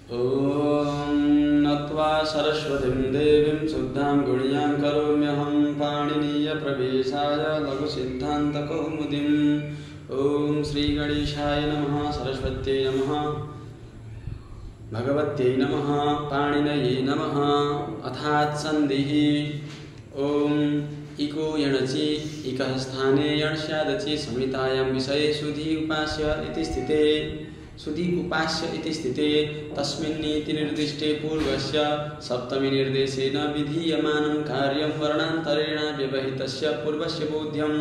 ॐ नत्वा सरस्वतीं देवीं शुद्धां गुण्यां करोम्यहं पाणिनीयप्रवेशाय लघुसिद्धान्तकौमुदीम्। ॐ श्रीगणेशाय नमः, सरस्वत्यै नमः, भगवत्यै नमः, पाणिनये नमः। अथात् सन्धिः। ॐ इको यणचि इकः स्थाने यणस्यादचि संहितायां विषये सुधि उपास्य इति स्थिते सुधि उपास्य इति स्थिते तस्मिन्नीति निर्दिष्टे पूर्वस्य सप्तमी निर्देशेन विधीयमानं कार्यं वर्णान्तरेण व्यवहितस्य पूर्वस्य बोध्यं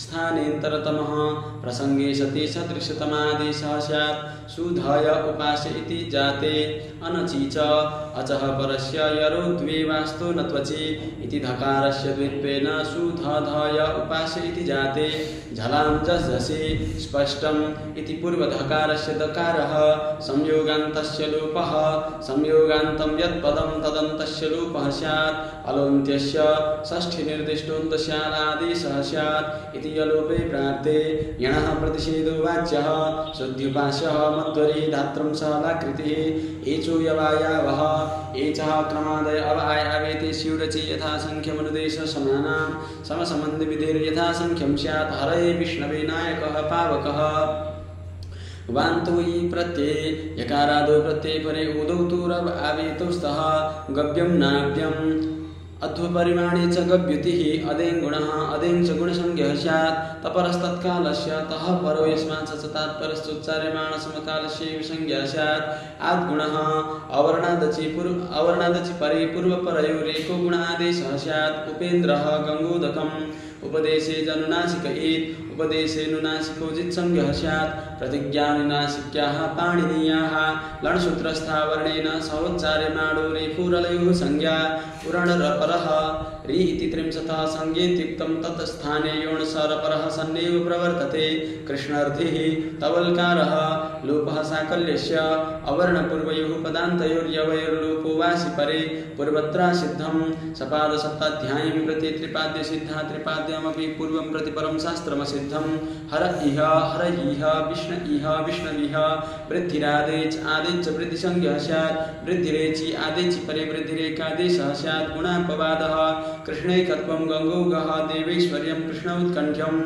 स्थानेन्तरतमः प्रसंगे सति सदृशतमादेशः स्यात्। सुधाय उपास्य इति जाते अनचि च अचः परस्य यरो द्वे वास्तु नत्वचि इति धकारस्य द्वित्वेन सुधाधाय उपास्य इति जाते झलां जसि स्पष्टम् इति पूर्वधकारस्य दकारः संयोगान्तस्य लोपः संयोगान्तं यत्पदं तदन्तस्य लोपः स्यात्। अलोन्त्यस्य षष्ठी निर्दिष्टोन्तस्यादादेशः स्यात् इति अलोपे प्राप्ते यणः प्रतिषेधो वाच्यः शुद्ध्युपास्यः मध्वरी धात्रं सहलाकृतिः एचो यवायावः एचः क्रमादय अवायावेति स्युरचि यथा संख्यमनुदेश समानां समसम्बन्ध विधिर्यथा संख्यं स्यात्। हरये विष्णवे नायकः पावकः वान्तु इ प्रत्यये यकारादो प्रत्यये परे उदौ तु रव आवेतौ स्तः गव्यं नाव्यम् अध्वपरिमाणे च गव्युतिः अदेङ् गुणः अदेङ् च गुणसंज्ञः स्यात्। तपरस्तत्कालस्य तः परो यस्मात् च तात्परश्चोच्चार्यमाण समकालस्यैव संज्ञा स्यात्। आद्गुणः अवर्णादचि परे पूर्वपरयोरेको गुणादेशः स्यात्। उपेन्द्रः गङ्गोदकम् उपदेशे जनुनासिक एत् उपदेशे नुनासिको जित्संज्ञः स्यात्। प्रतिज्ञानुनासिक्याः पाणिनीयाः लणसूत्रस्था वर्णेन सहोच्चार्यमाणो रेफुरलयोः संज्ञा पुरणरपरः रि इति त्रिंशतः संज्ञेत्युक्तं तत् स्थाने योणसरपरः सन्नेव प्रवर्तते। कृष्णार्थिः तवल्कारः लोपः साकल्यस्य अवर्णपूर्वयोः पदान्तयोर्यवयोर्लोपो वासि परे पूर्वत्रा सिद्धं सपादसप्ताध्यायं प्रति त्रिपाद्य सिद्धा त्रिपाद्यमपि पूर्वं प्रति परं शास्त्रमसिद्धं। हर इह हरयिह विष्ण इह विष्णविह वृद्धिरादेच आदेच वृद्धिसंज्ञः स्यात्। वृद्धिरेचि आदेचि परे वृद्धिरेकादेशः स्यात्। गुणापवादः कृष्णैकत्वं गङ्गोगः देवैश्वर्यं कृष्णोत्कण्ठ्यम्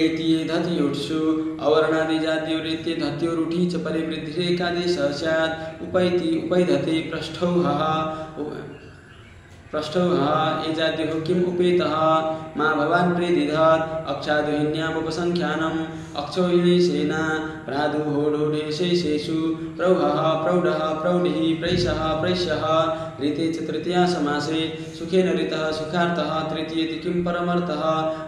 एति धत्युट्सु अवर्णादिजात्योरित्ये धत्योरुठी च परे वृद्धिरेकादेशः स्यात्। उपैति उपैधते पृष्ठौः एजाद्युः किम् उपेतः मा भवान् प्रेदिधात् अक्षादुहिन्यामुपसंख्यानम् अक्षोहिणीशेन प्रादुहोढोढेशेषु प्रौहः प्रौढः प्रौढिः प्रैषः प्रैष्यः ऋते च तृतीया समासे सुखेन ऋतः सुखार्थः तृतीयेति किं परमर्थः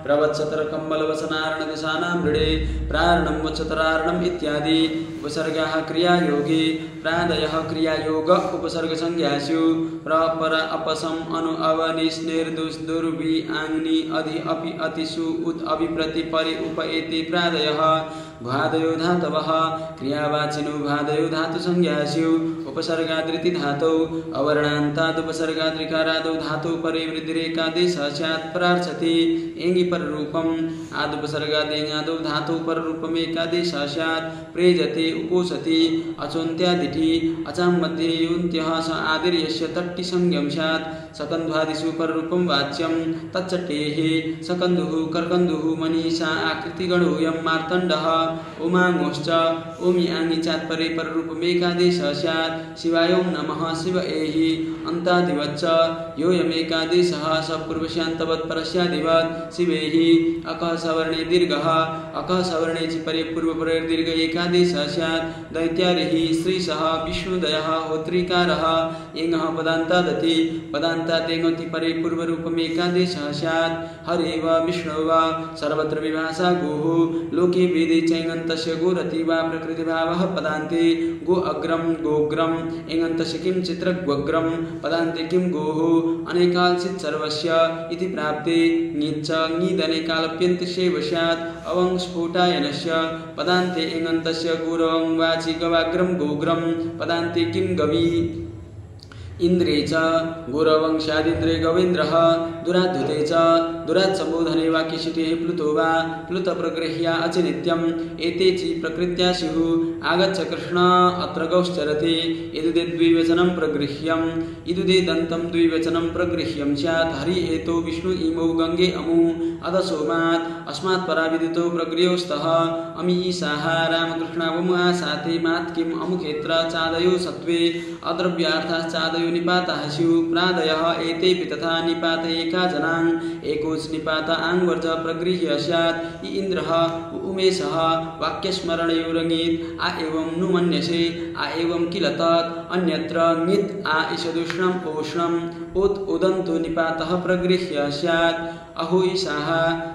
प्रवत्सतरकम्बलवसनारणदशानां मृडे प्रारणं वत्सतरारणम् इत्यादि उपसर्गाः क्रियायोगे प्रादयः क्रियायोग उपसर्गसंज्ञासु प्रपर अपसम् अनु अवनिस्निर्दुस् दुर्वि आङ्नि अधि अपि अतिसु उत् अभिप्रति परि उप एति प्रादयः। भादयो धातवः क्रियावाचिनो भादयो धातुसंज्ञासु उपसर्गाद्रिति धातौ अवर्णान्तादुपसर्गाद्रिकारादौ धातौ परे वृद्धिरेकादेशः स्यात्। परार्चति एङि पररूपम् आदुपसर्गादेङादौ धातौ पररूपमेकादेशः स्यात्। प्रेजते उपोषति अचोन्त्यादिति अचां मध्ये योन्त्यः स आदिर्यस्य तट्टि संज्ञं स्यात्। सकन्ध्वादिषु पररूपं वाच्यं तच्चटेः सकन्धुः कर्कन्धुः मनीषा आकृतिगणोऽयं मार्तण्डः उमाङ्गोश्च ओमि आङि चात्परे पररूपमेकादेशः स्यात्। शिवाय ओं नमः शिव एहि अन्तादिवच्च योऽयमेकादेशः स पूर्वस्यान्तवत् परस्यादिवत् शिवेहि अकः सवर्णे दीर्घः अकः सवर्णे च परे पूर्वपरैर्दीर्घ एकादेशः स्यात्। दैत्यारिः श्रीशः विष्णुदयः होत्रिकारः एङः पदान्तादति पदान्तादेङति परे पूर्वरूपमेकादेशः स्यात्। हरे वा विष्णु वा सर्वत्र विभाषा गोः लोके वेदे चैङन्तस्य गोरति वा प्रकृतिभावः पदान्ते गो अग्रं गोग्रम् एङन्तस्य किं चित्रग्वग्रं पदान्ते किं गोः अनेकाल्सित् सर्वस्य इति प्राप्ते ङिच्च ङिदनेकालप्यन्तस्यैव स्यात्। अवं स्फोटायनस्य पदान्ते एङन्तस्य गोरवं वाचि गवाग्रं गोग्रं पदान्ते किं गवी इन्द्रे च गुरवंशादिन्द्रे गवेन्द्रः दुराधुते च दुरात् सम्बोधने वाक्यशिते प्लुतो वा प्लुत प्रगृह्या अचिनित्यम् एते च प्रकृत्या स्युः आगच्छ कृष्ण अत्र गौश्चरति इदुदे द्विवचनं प्रगृह्यम् इदुदे दन्तं द्विवचनं प्रगृह्यं स्यात् हरि एतो विष्णु इमौ गंगे अमु अध सोमात् अस्मात् पराविदितो प्रगृह्योस्तः अमी ईशाः रामकृष्णावमुहा साथे मात् किम् अमुखेत्र चादयो सत्त्वे अद्रव्यार्थाः चादयो निपाताः स्युः प्रादयः एतेऽपि तथा निपात एका जनान् एकोच निपात आङ्वर्ज प्रगृह्य स्यात् इ इन्द्रः उमेशः वाक्यस्मरणयोरङित् आ एवं नु मन्यसे आ एवं किल तत् अन्यत्र ङित् आ ईषदुष्णम् ओष्णम् उत् उदन्तो निपातः प्रगृह्य स्यात् अहो ईशाः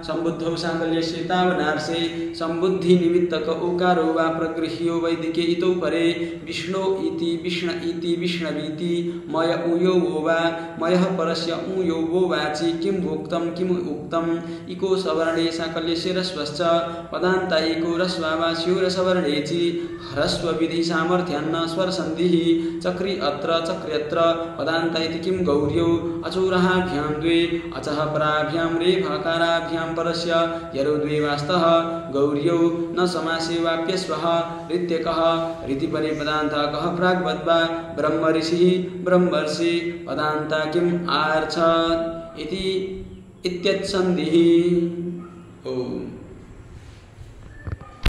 सम्बुद्धौ साकल्यस्य तावनार्षे सम्बुद्धि निमित्तक ओकारो वा प्रगृह्यो वैदिके इतौ परे विष्णो इति विष्ण इति विष्णवीति मय उयो वो वा मयः परस्य उयो वो वाचि किं भोक्तं किम् उक्तम् इको सवर्णे साकल्यस्य रस्वश्च पदान्त इको रस्वा वा स्योरसवर्णे चि ह्रस्व विधि सामर्थ्यान्न स्वर संधिः चक्रि अत्र चक्र्यत्र पदान्त इति किं गौर्यो अचोरहाभ्यां द्वे अचः पराभ्यां रेफकाराभ्यां परस्य यरो द्वे वास्तः गौर्यो न समासे वाप्यस्वः ऋत्यकः ऋतिपरे पदान्तकः प्राग्वद्वा ब्रह्मऋषिः ब्रह्मर्षि पदान्ता किम् आर्छत् इति इत्यत्सन्धिः। ओम।